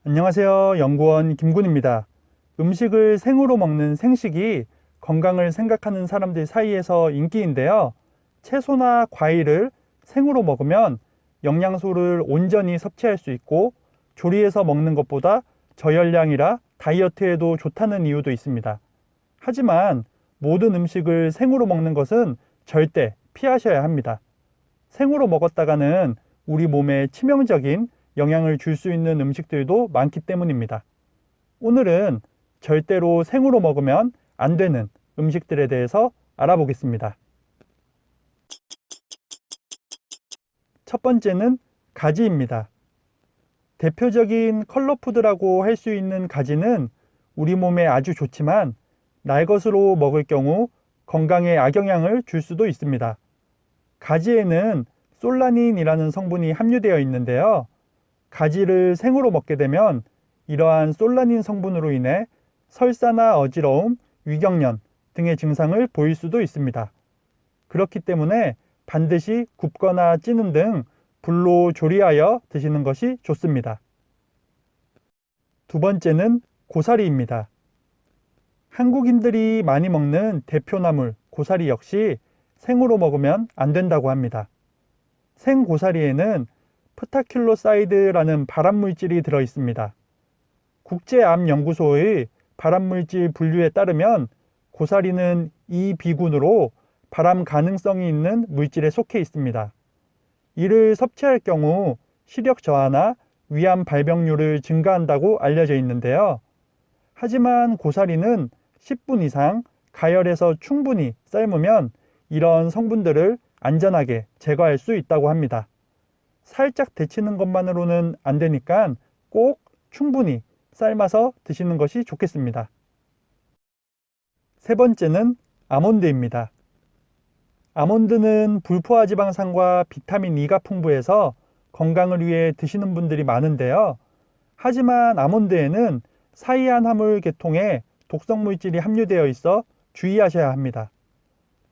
안녕하세요. 연구원 김군입니다. 음식을 생으로 먹는 생식이 건강을 생각하는 사람들 사이에서 인기인데요. 채소나 과일을 생으로 먹으면 영양소를 온전히 섭취할 수 있고 조리해서 먹는 것보다 저열량이라 다이어트에도 좋다는 이유도 있습니다. 하지만 모든 음식을 생으로 먹는 것은 절대 피하셔야 합니다. 생으로 먹었다가는 우리 몸에 치명적인 영향을 줄 수 있는 음식들도 많기 때문입니다. 오늘은 절대로 생으로 먹으면 안 되는 음식들에 대해서 알아보겠습니다. 첫 번째는 가지입니다. 대표적인 컬러푸드라고 할 수 있는 가지는 우리 몸에 아주 좋지만 날 것으로 먹을 경우 건강에 악영향을 줄 수도 있습니다. 가지에는 솔라닌이라는 성분이 함유되어 있는데요. 가지를 생으로 먹게 되면 이러한 솔라닌 성분으로 인해 설사나 어지러움, 위경련 등의 증상을 보일 수도 있습니다. 그렇기 때문에 반드시 굽거나 찌는 등 불로 조리하여 드시는 것이 좋습니다. 두 번째는 고사리입니다. 한국인들이 많이 먹는 대표나물 고사리 역시 생으로 먹으면 안 된다고 합니다. 생고사리에는 프타큘로사이드라는 발암물질이 들어 있습니다. 국제암연구소의 발암물질 분류에 따르면 고사리는 이 비군으로 발암 가능성이 있는 물질에 속해 있습니다. 이를 섭취할 경우 시력 저하나 위암 발병률을 증가한다고 알려져 있는데요. 하지만 고사리는 10분 이상 가열해서 충분히 삶으면 이런 성분들을 안전하게 제거할 수 있다고 합니다. 살짝 데치는 것만으로는 안 되니까 꼭 충분히 삶아서 드시는 것이 좋겠습니다. 세 번째는 아몬드입니다. 아몬드는 불포화 지방산과 비타민 E가 풍부해서 건강을 위해 드시는 분들이 많은데요. 하지만 아몬드에는 사이안화물 계통의 독성 물질이 함유되어 있어 주의하셔야 합니다.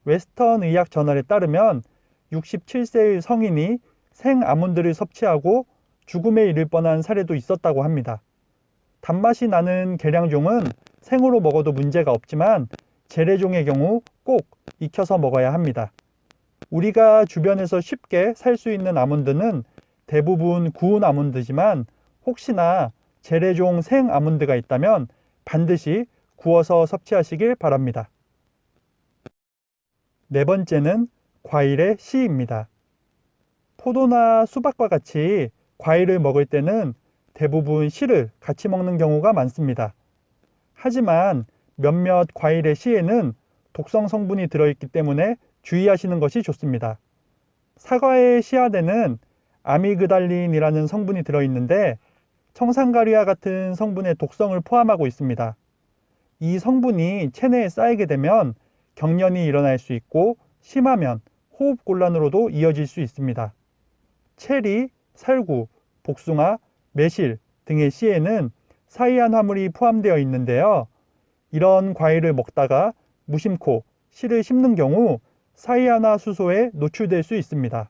웨스턴 의학 저널에 따르면 67세의 성인이 생 아몬드를 섭취하고 죽음에 이를 뻔한 사례도 있었다고 합니다. 단맛이 나는 계량종은 생으로 먹어도 문제가 없지만 재래종의 경우 꼭 익혀서 먹어야 합니다. 우리가 주변에서 쉽게 살 수 있는 아몬드는 대부분 구운 아몬드지만 혹시나 재래종 생 아몬드가 있다면 반드시 구워서 섭취하시길 바랍니다. 네 번째는 과일의 씨입니다. 포도나 수박과 같이 과일을 먹을 때는 대부분 씨를 같이 먹는 경우가 많습니다. 하지만 몇몇 과일의 씨에는 독성 성분이 들어있기 때문에 주의하시는 것이 좋습니다. 사과의 씨앗에는 아미그달린이라는 성분이 들어있는데 청산가리와 같은 성분의 독성을 포함하고 있습니다. 이 성분이 체내에 쌓이게 되면 경련이 일어날 수 있고 심하면 호흡곤란으로도 이어질 수 있습니다. 체리, 살구, 복숭아, 매실 등의 씨에는 사이안화물이 포함되어 있는데요. 이런 과일을 먹다가 무심코 씨를 씹는 경우 사이안화 수소에 노출될 수 있습니다.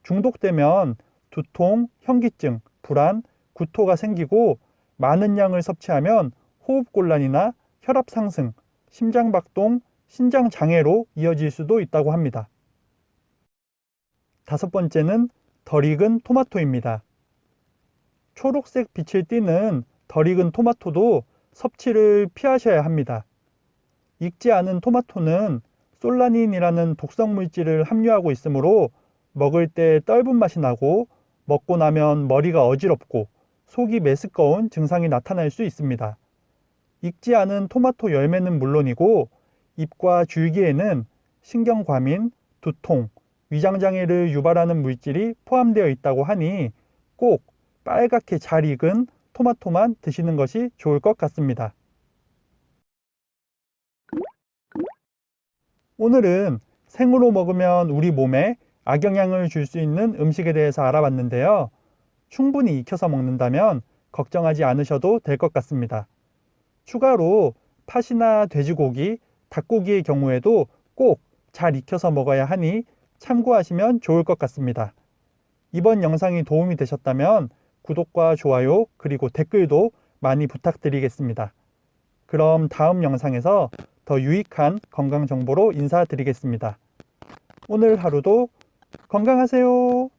중독되면 두통, 현기증, 불안, 구토가 생기고 많은 양을 섭취하면 호흡곤란이나 혈압 상승, 심장박동, 신장장애로 이어질 수도 있다고 합니다. 다섯 번째는 덜 익은 토마토입니다. 초록색 빛을 띠는 덜 익은 토마토도 섭취를 피하셔야 합니다. 익지 않은 토마토는 솔라닌이라는 독성 물질을 함유하고 있으므로 먹을 때 떫은 맛이 나고 먹고 나면 머리가 어지럽고 속이 메스꺼운 증상이 나타날 수 있습니다. 익지 않은 토마토 열매는 물론이고 잎과 줄기에는 신경과민, 두통, 위장장애를 유발하는 물질이 포함되어 있다고 하니 꼭 빨갛게 잘 익은 토마토만 드시는 것이 좋을 것 같습니다. 오늘은 생으로 먹으면 우리 몸에 악영향을 줄 수 있는 음식에 대해서 알아봤는데요. 충분히 익혀서 먹는다면 걱정하지 않으셔도 될 것 같습니다. 추가로 팥이나 돼지고기, 닭고기의 경우에도 꼭 잘 익혀서 먹어야 하니 참고하시면 좋을 것 같습니다. 이번 영상이 도움이 되셨다면 구독과 좋아요 그리고 댓글도 많이 부탁드리겠습니다. 그럼 다음 영상에서 더 유익한 건강 정보로 인사드리겠습니다. 오늘 하루도 건강하세요.